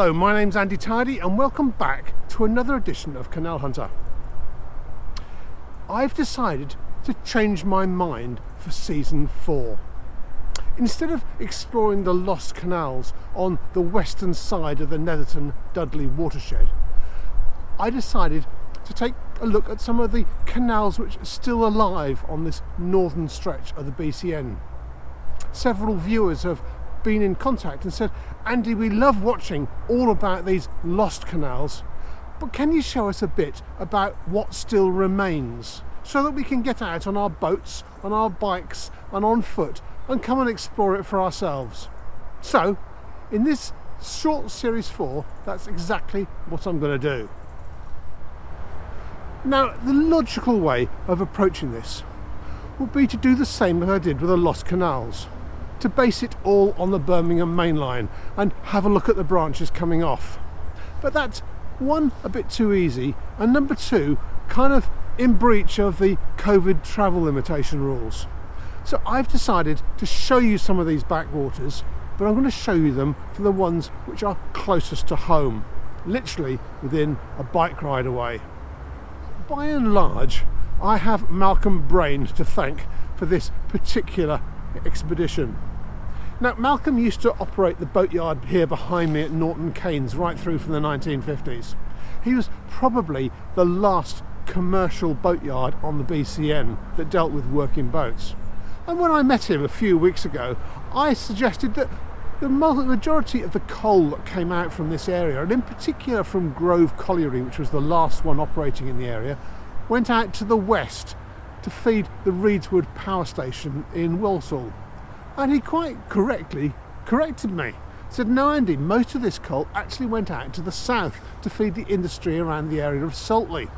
Hello, my name's Andy Tidy and welcome back to another edition of Canal Hunter. I've decided to change my mind for season 4. Instead of exploring the lost canals on the western side of the Netherton Dudley watershed, I decided to take a look at some of the canals which are still alive on this northern stretch of the BCN. Several viewers have been in contact and said, Andy, we love watching all about these lost canals, but can you show us a bit about what still remains so that we can get out on our boats, on our bikes and on foot and come and explore it for ourselves? So in this short series 4, that's exactly what I'm going to do. Now, the logical way of approaching this would be to do the same that I did with the lost canals, to base it all on the Birmingham main line and have a look at the branches coming off. But that's one, a bit too easy, and number 2, kind of in breach of the COVID travel limitation rules. So I've decided to show you some of these backwaters, but I'm going to show you them for the ones which are closest to home, literally within a bike ride away. By and large, I have Malcolm Brain to thank for this particular expedition. Now, Malcolm used to operate the boatyard here behind me at Norton Keynes right through from the 1950s. He was probably the last commercial boatyard on the BCN that dealt with working boats. And when I met him a few weeks ago, I suggested that the majority of the coal that came out from this area, and in particular from Grove Colliery, which was the last one operating in the area, went out to the west to feed the Reedswood power station in Walsall. And he quite correctly corrected me. Said, no Andy, most of this coal actually went out to the south to feed the industry around the area of Saltley.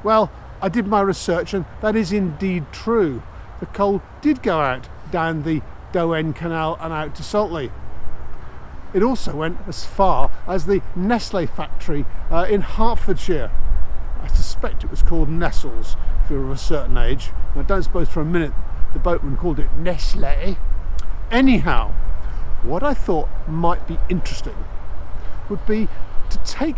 Well, I did my research and that is indeed true. The coal did go out down the Boatmens Canal and out to Saltley. It also went as far as the Nestle factory in Hertfordshire. I suspect it was called Nestles if you're of a certain age. I don't suppose for a minute the boatman called it Nestle. Anyhow, what I thought might be interesting would be to take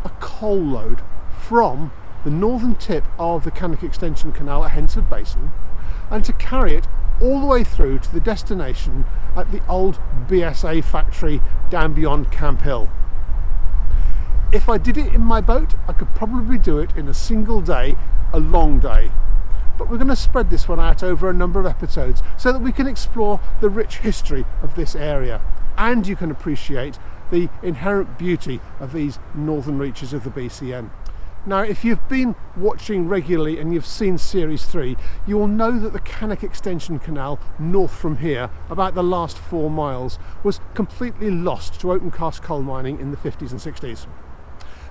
a coal load from the northern tip of the Cannock Extension Canal at Hednesford Basin and to carry it all the way through to the destination at the old BSA factory down beyond Camp Hill. If I did it in my boat, I could probably do it in a single day, a long day. But we're going to spread this one out over a number of episodes so that we can explore the rich history of this area and you can appreciate the inherent beauty of these northern reaches of the BCN. Now, if you've been watching regularly and you've seen Series 3, you will know that the Cannock Extension Canal north from here, about the last 4 miles, was completely lost to Opencast coal mining in the 50s and 60s.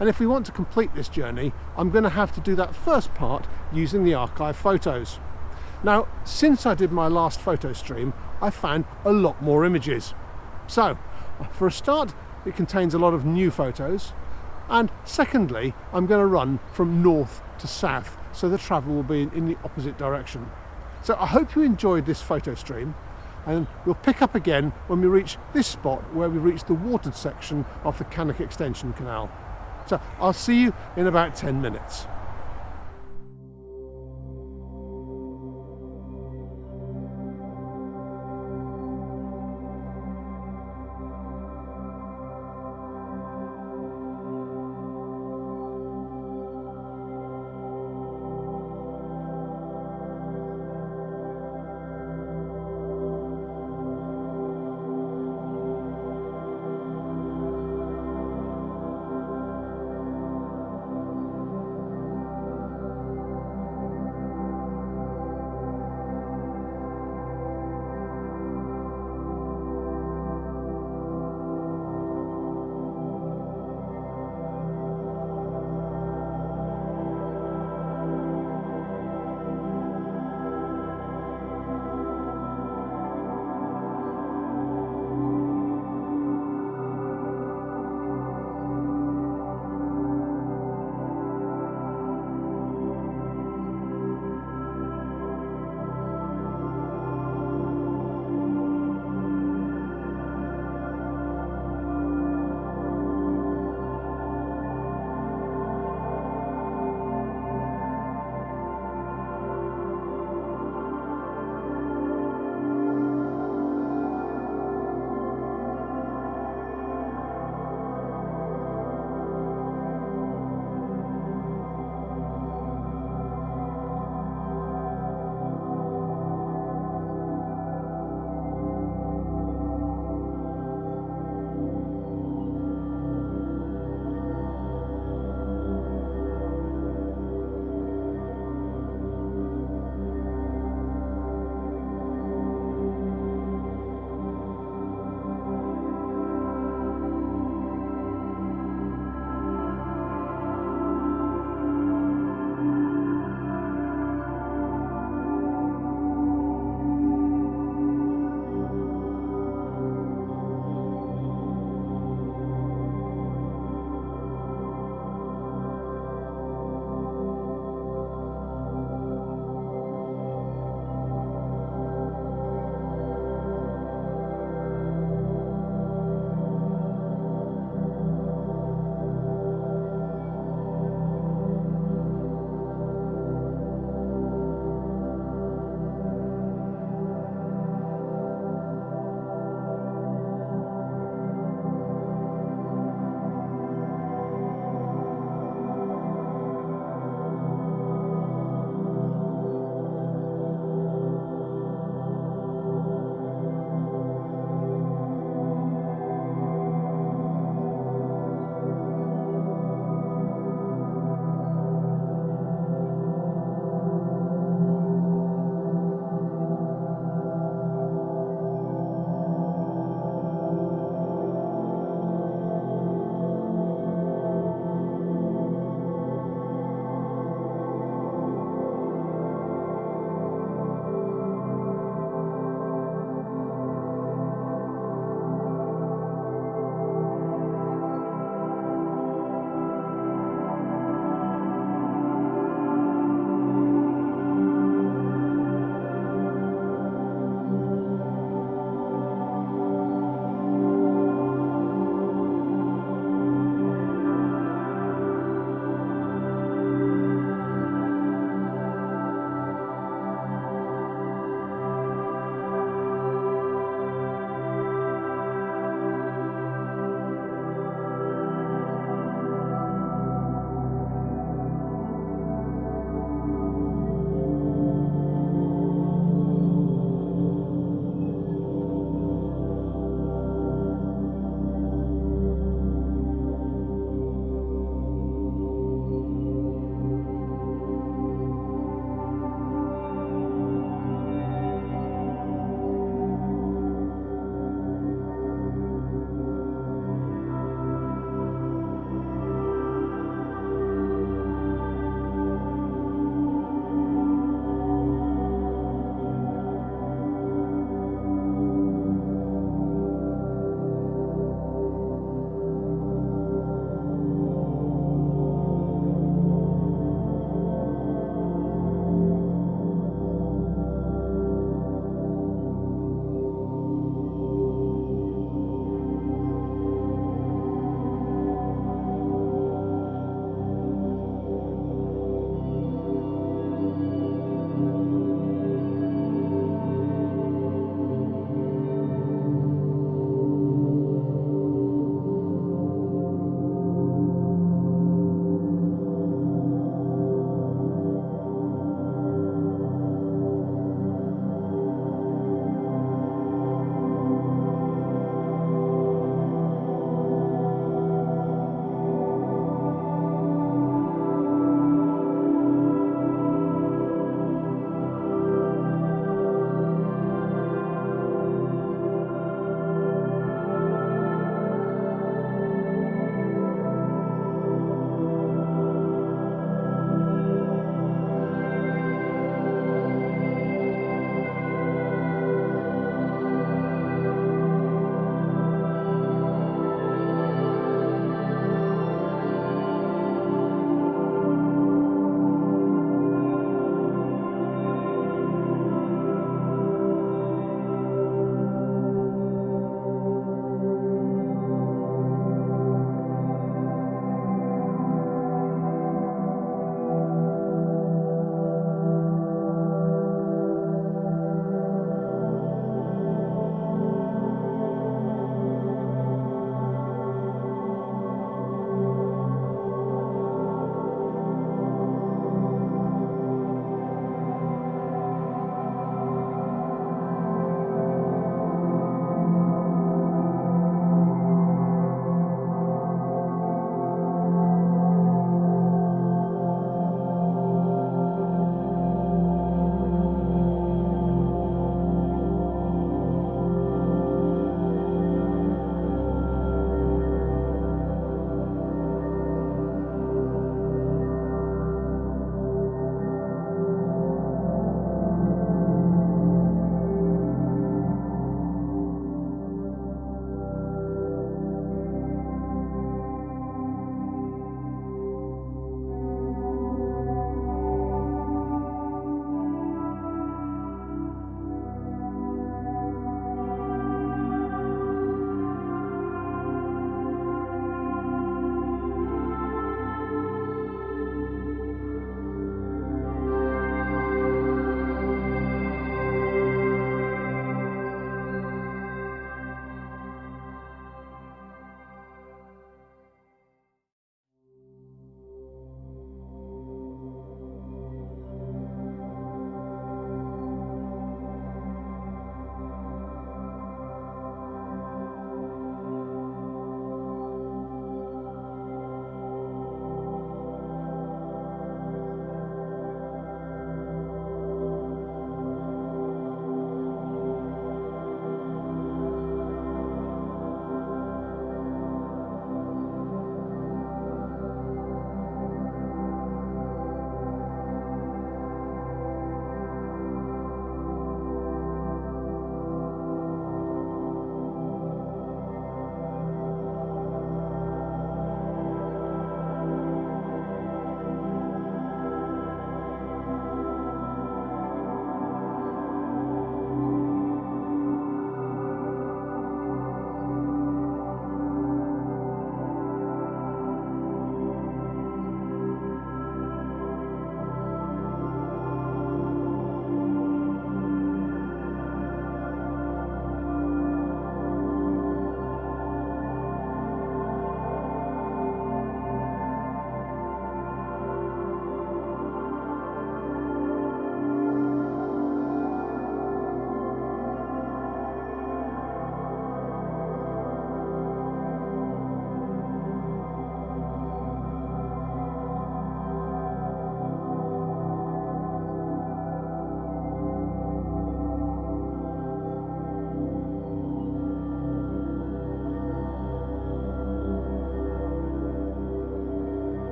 And if we want to complete this journey, I'm going to have to do that first part using the archive photos. Now, since I did my last photo stream, I found a lot more images. So, for a start, it contains a lot of new photos. And secondly, I'm going to run from north to south, so the travel will be in the opposite direction. So I hope you enjoyed this photo stream, and we'll pick up again when we reach this spot where we reach the watered section of the Cannock Extension Canal. So I'll see you in about 10 minutes.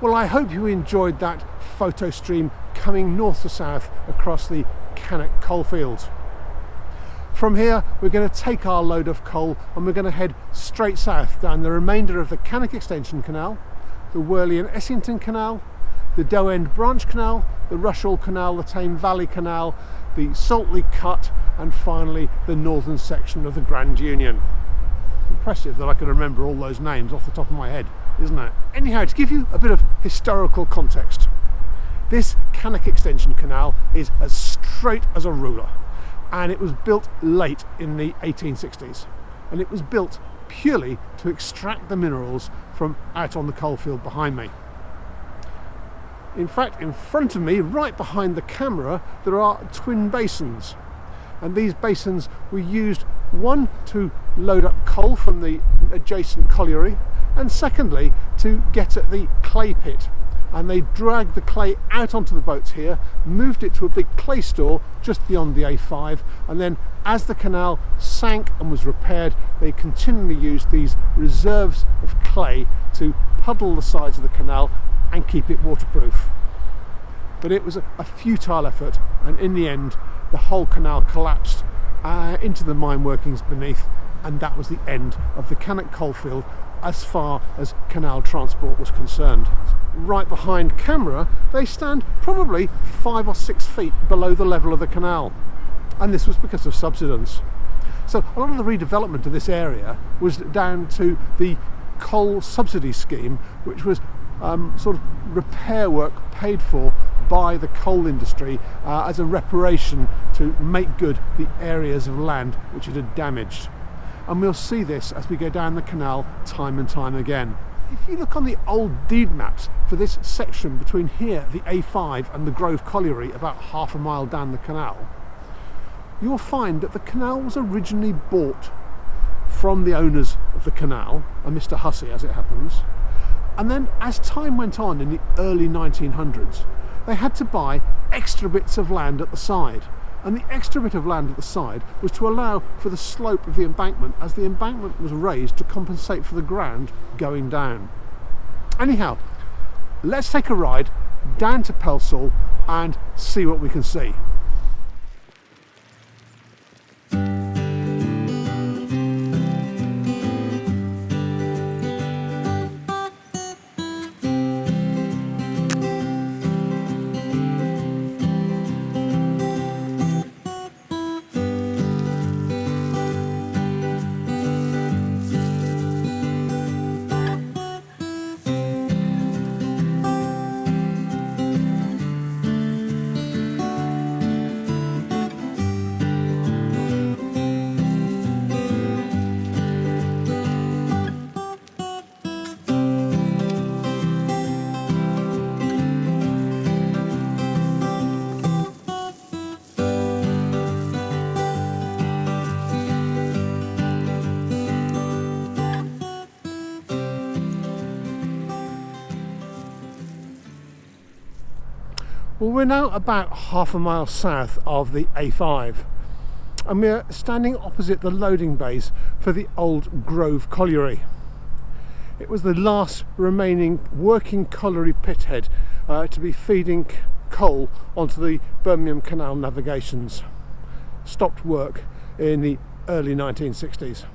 Well, I hope you enjoyed that photo stream coming north to south across the Cannock coalfields. From here we're going to take our load of coal and we're going to head straight south down the remainder of the Cannock Extension Canal, the Wyrley and Essington Canal, the Doe End Branch Canal, the Rushall Canal, the Tame Valley Canal, the Saltley Cut, and finally the northern section of the Grand Union. Impressive that I can remember all those names off the top of my head, isn't it? Anyhow, to give you a bit of historical context, this Cannock Extension Canal is as straight as a ruler, and it was built late in the 1860s, and it was built purely to extract the minerals from out on the coalfield behind me. In fact, in front of me, right behind the camera, there are twin basins, and these basins were used, one, to load up coal from the adjacent colliery, and secondly to get at the clay pit. And they dragged the clay out onto the boats here, moved it to a big clay store just beyond the A5, and then as the canal sank and was repaired, they continually used these reserves of clay to puddle the sides of the canal and keep it waterproof. But it was a futile effort, and in the end the whole canal collapsed into the mine workings beneath, and that was the end of the Cannock coalfield as far as canal transport was concerned. Right behind camera they stand probably 5 or 6 feet below the level of the canal, and this was because of subsidence. So a lot of the redevelopment of this area was down to the coal subsidy scheme, which was sort of repair work paid for by the coal industry as a reparation to make good the areas of land which it had damaged. And we'll see this as we go down the canal time and time again. If you look on the old deed maps for this section between here, the A5, and the Grove Colliery, about half a mile down the canal, you'll find that the canal was originally bought from the owners of the canal, a Mr. Hussey as it happens, and then as time went on in the early 1900s, they had to buy extra bits of land at the side. And the extra bit of land at the side was to allow for the slope of the embankment, as the embankment was raised to compensate for the ground going down. Anyhow, let's take a ride down to Pelsall and see what we can see. Well, we're now about half a mile south of the A5, and we're standing opposite the loading bays for the old Grove Colliery. It was the last remaining working colliery pithead to be feeding coal onto the Birmingham Canal navigations. Stopped work in the early 1960s.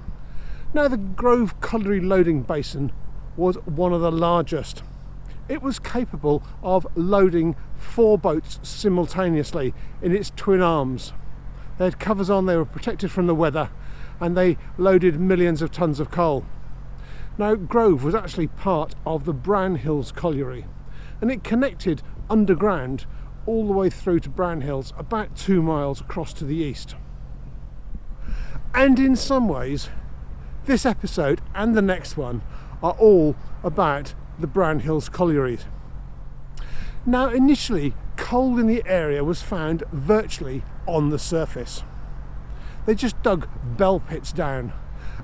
Now, the Grove Colliery loading basin was one of the largest. It was capable of loading 4 boats simultaneously in its twin arms. They had covers on, they were protected from the weather, and they loaded millions of tons of coal. Now, Grove was actually part of the Brownhills Colliery, and it connected underground all the way through to Brownhills, about 2 miles across to the east. And in some ways, this episode and the next one are all about the Brownhills Collieries. Now, initially, coal in the area was found virtually on the surface. They just dug bell pits down,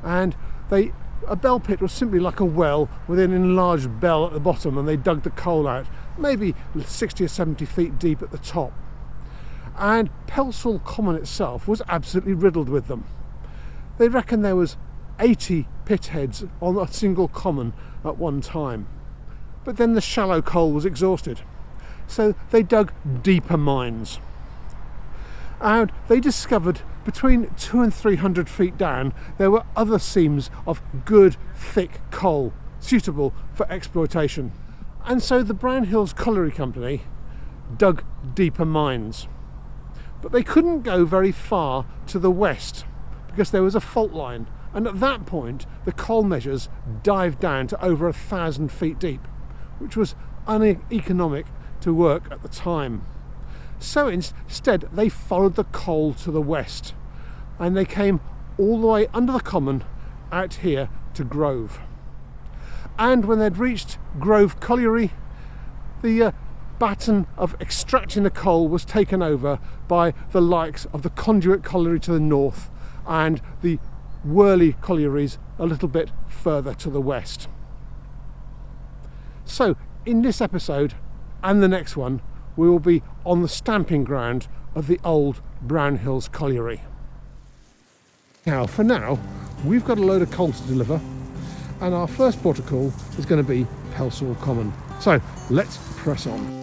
and a bell pit was simply like a well with an enlarged bell at the bottom, and they dug the coal out, maybe 60 or 70 feet deep at the top. And Pelsall Common itself was absolutely riddled with them. They reckon there was 80 pit heads on a single common at one time. But then the shallow coal was exhausted, so they dug deeper mines. And they discovered between 200 and 300 feet down there were other seams of good thick coal suitable for exploitation. And so the Brown Hills Colliery Company dug deeper mines. But they couldn't go very far to the west because there was a fault line, and at that point the coal measures dived down to over 1,000 feet deep, which was uneconomic to work at the time. So instead they followed the coal to the west, and they came all the way under the Common out here to Grove. And when they'd reached Grove Colliery, the baton of extracting the coal was taken over by the likes of the Conduit Colliery to the north and the Wyrley collieries a little bit further to the west. So in this episode and the next one, we will be on the stamping ground of the old Brown Hills Colliery. Now, for now, we've got a load of coal to deliver, and our first port of call is going to be Pelsall Common. So let's press on.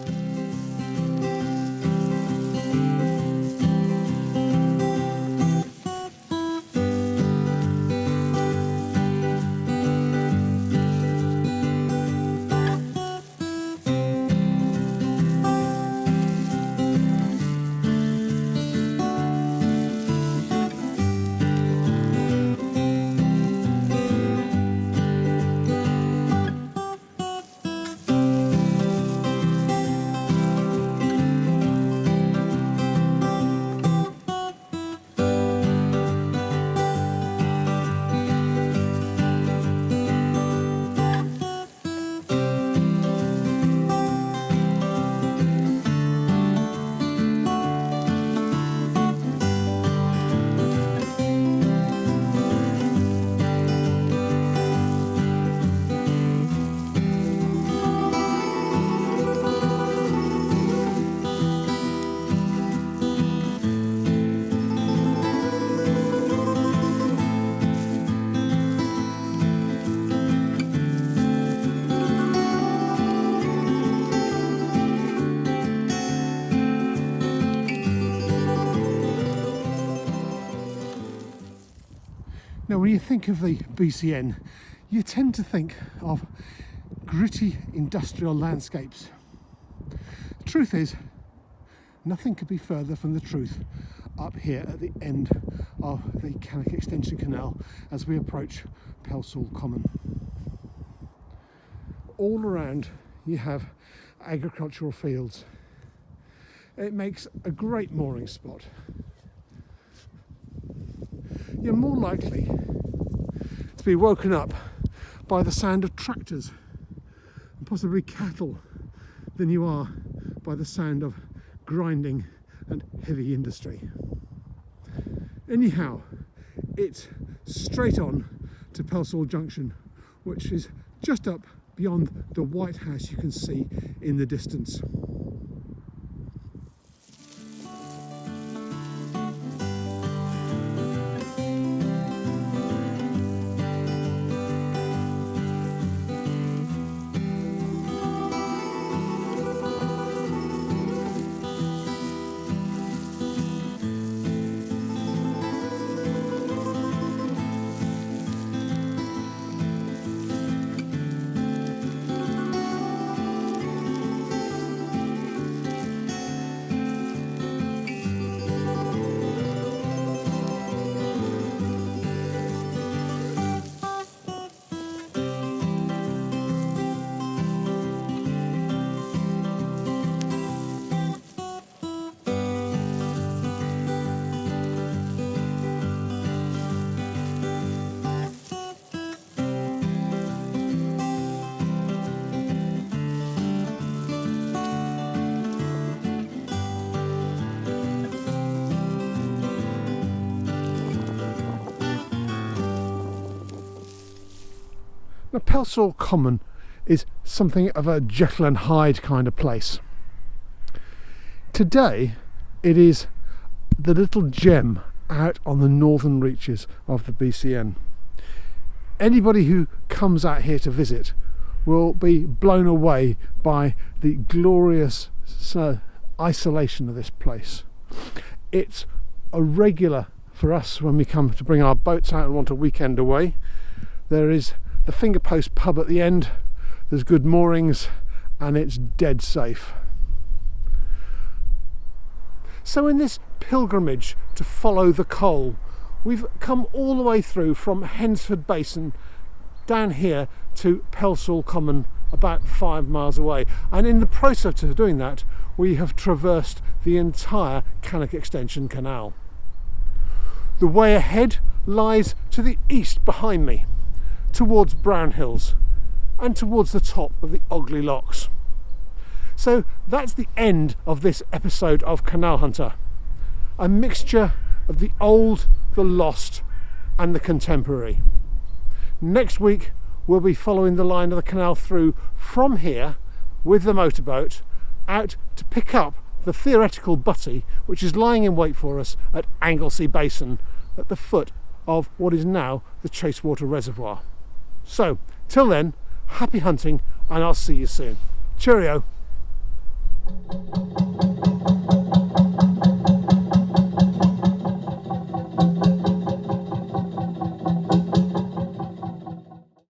Now, when you think of the BCN, you tend to think of gritty industrial landscapes. The truth is, nothing could be further from the truth up here at the end of the Cannock Extension Canal as we approach Pelsall Common. All around you have agricultural fields. It makes a great mooring spot. You're more likely to be woken up by the sound of tractors and possibly cattle than you are by the sound of grinding and heavy industry. Anyhow, it's straight on to Pelsall Junction, which is just up beyond the white house you can see in the distance. Now, Pelsall Common is something of a Jekyll and Hyde kind of place. Today it is the little gem out on the northern reaches of the BCN. Anybody who comes out here to visit will be blown away by the glorious isolation of this place. It's a regular for us when we come to bring our boats out and want a weekend away. There is the Fingerpost pub at the end, there's good moorings, and it's dead safe. So in this pilgrimage to follow the coal, we've come all the way through from Hednesford Basin down here to Pelsall Common, about 5 miles away, and in the process of doing that we have traversed the entire Cannock Extension Canal. The way ahead lies to the east behind me, towards Brownhills and towards the top of the Ogley Locks. So that's the end of this episode of Canal Hunter, a mixture of the old, the lost and the contemporary. Next week we'll be following the line of the canal through from here with the motorboat out to pick up the theoretical butty which is lying in wait for us at Anglesey Basin at the foot of what is now the Chasewater Reservoir. So till then, happy hunting and I'll see you soon. Cheerio.